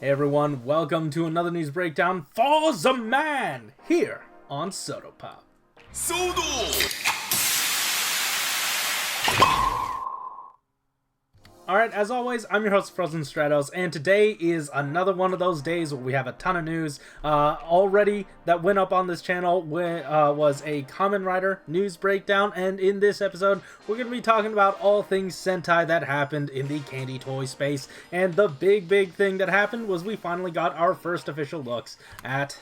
Hey everyone, welcome to another news breakdown for the man here on Soda Pop. Alright, as always, I'm your host, Frozen Stratos, and today is another one of those days where we have a ton of news. Already that went up on this channel was a Kamen Rider news breakdown, and in this episode, we're going to be talking about all things Sentai that happened in the candy toy space. And the big thing that happened was we finally got our first official looks at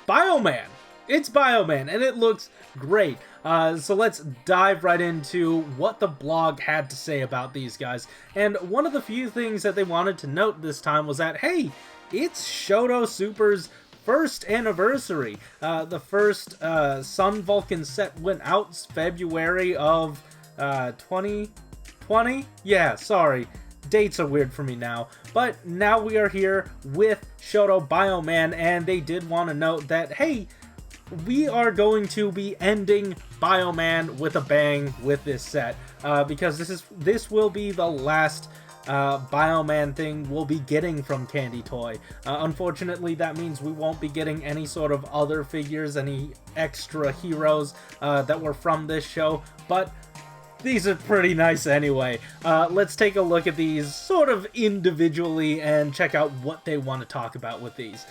Bioman. It's Bioman, and it looks great. So let's dive right into what the blog had to say about these guys. And one of the few things that they wanted to note this time was that, hey, it's Shodo Super's first anniversary. The first Sun Vulcan set went out February of 2020? Yeah, sorry. Dates are weird for me now. But now we are here with Shodo Bioman, and they did want to note that, hey, we are going to be ending Bioman with a bang with this set, because this will be the last Bioman thing we'll be getting from Candy Toy. Unfortunately, that means we won't be getting any sort of other figures, any extra heroes that were from this show, but these are pretty nice anyway. Let's take a look at these sort of individually and check out what they want to talk about with these.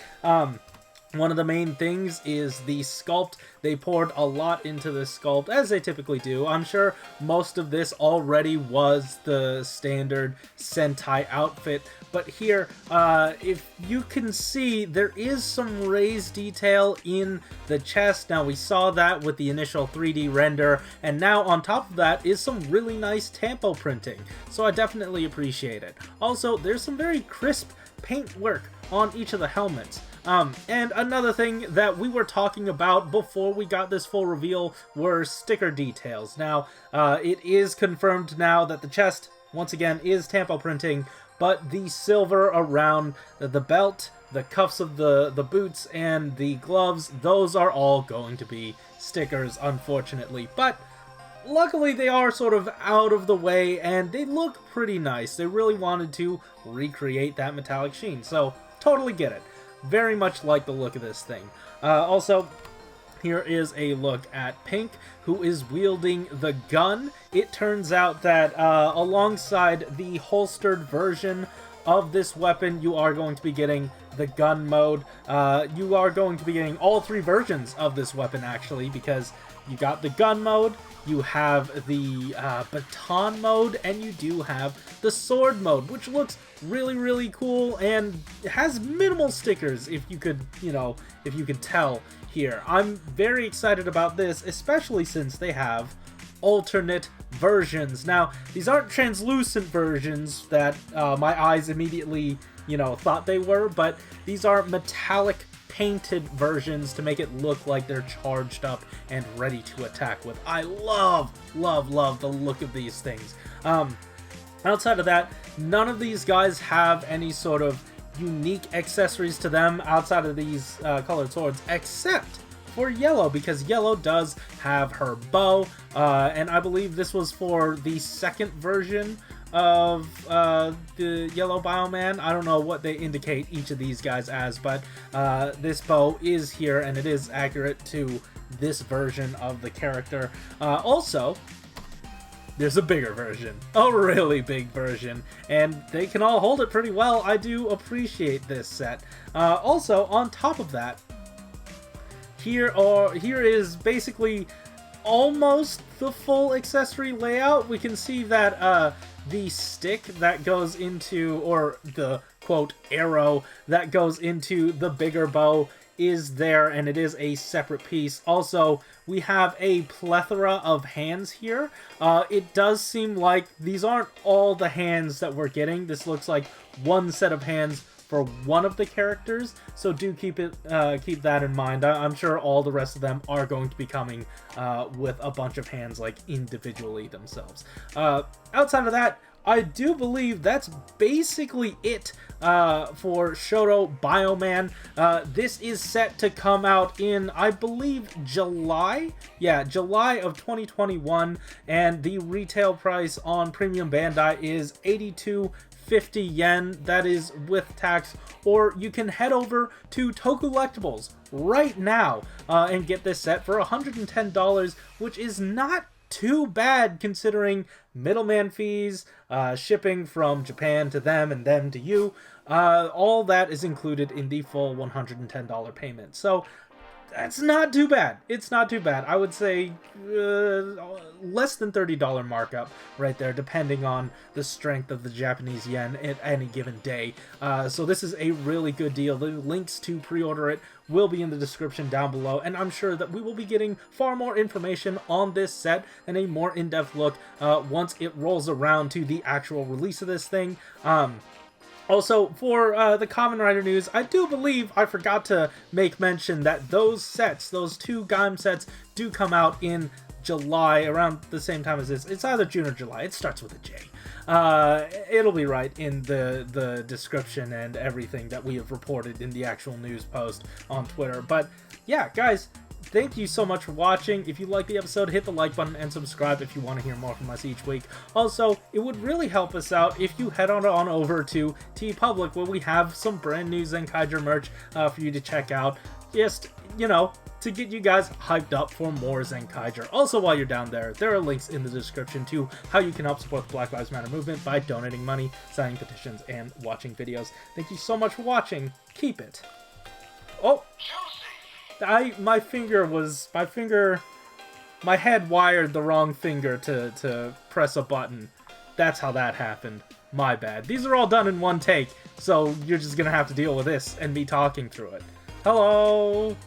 One of the main things is the sculpt. They poured a lot into this sculpt, as they typically do. I'm sure most of this already was the standard Sentai outfit, but here, if you can see, there is some raised detail in the chest. Now, we saw that with the initial 3D render, and now on top of that is some really nice tampo printing, so I definitely appreciate it. Also, there's some very crisp paint work on each of the helmets. And another thing that we were talking about before we got this full reveal were sticker details. Now, it is confirmed now that the chest, once again, is tampo printing, but the silver around the belt, the cuffs of the boots, and the gloves, those are all going to be stickers, unfortunately. But luckily, they are sort of out of the way, and they look pretty nice. They really wanted to recreate that metallic sheen, so totally get it. Very much like the look of this thing. Also, here is a look at Pink, who is wielding the gun. It turns out that alongside the holstered version of this weapon, you are going to be getting the gun mode. You are going to be getting all three versions of this weapon, actually, because you got the gun mode, you have the baton mode, and you do have the sword mode, which looks really cool and has minimal stickers, if you could, if you could tell here. I'm very excited about this, especially since they have alternate versions. Now, these aren't translucent versions that my eyes immediately, thought they were, but these are metallic painted versions to make it look like they're charged up and ready to attack with. I love the look of these things. Outside of that, none of these guys have any sort of unique accessories to them outside of these colored swords, except for Yellow, because Yellow does have her bow, and I believe this was for the second version of the Yellow Bioman. I don't know what they indicate each of these guys as, but this bow is here, and it is accurate to this version of the character. Also, there's a bigger version, a really big version, and they can all hold it pretty well. I do appreciate this set. Also, on top of that, here is basically almost the full accessory layout. We can see that the stick that goes into, or the quote arrow that goes into the bigger bow is there, and it is a separate piece. Also, we have a plethora of hands here. It does seem like these aren't all the hands that we're getting. This looks like one set of hands for one of the characters, so do keep that in mind. I'm sure all the rest of them are going to be coming with a bunch of hands, like individually themselves. Outside of that, I do believe that's basically it for Shodo Bioman. This is set to come out in, I believe, July? Yeah, July of 2021, and the retail price on Premium Bandai is $82.50 50 yen, that is with tax, or you can head over to Tokullectibles right now and get this set for $110, which is not too bad considering middleman fees, shipping from Japan to them and them to you. All that is included in the full $110 payment. So that's not too bad. It's not too bad. I would say less than $30 markup right there, depending on the strength of the Japanese yen at any given day. So this is a really good deal. The links to pre-order it will be in the description down below, and I'm sure that we will be getting far more information on this set and a more in-depth look once it rolls around to the actual release of this thing. Also, for the Kamen Rider news, I do believe I forgot to make mention that those sets, those 2 Gaim sets, do come out in July, around the same time as this. It's either June or July. It starts with a J. It'll be right in the description and everything that we have reported in the actual news post on Twitter. But yeah, guys, thank you so much for watching. If you like the episode, hit the like button and subscribe if you want to hear more from us each week. Also, it would really help us out if you head on over to TeePublic, where we have some brand new Zenkaiger merch for you to check out. Just, you know, to get you guys hyped up for more Zenkaiger. Also, while you're down there, there are links in the description to how you can help support the Black Lives Matter movement by donating money, signing petitions, and watching videos. Thank you so much for watching. Keep it. Oh! My head wired the wrong finger to press a button. That's how that happened. My bad. These are all done in one take, so you're just gonna have to deal with this and me talking through it. Hello?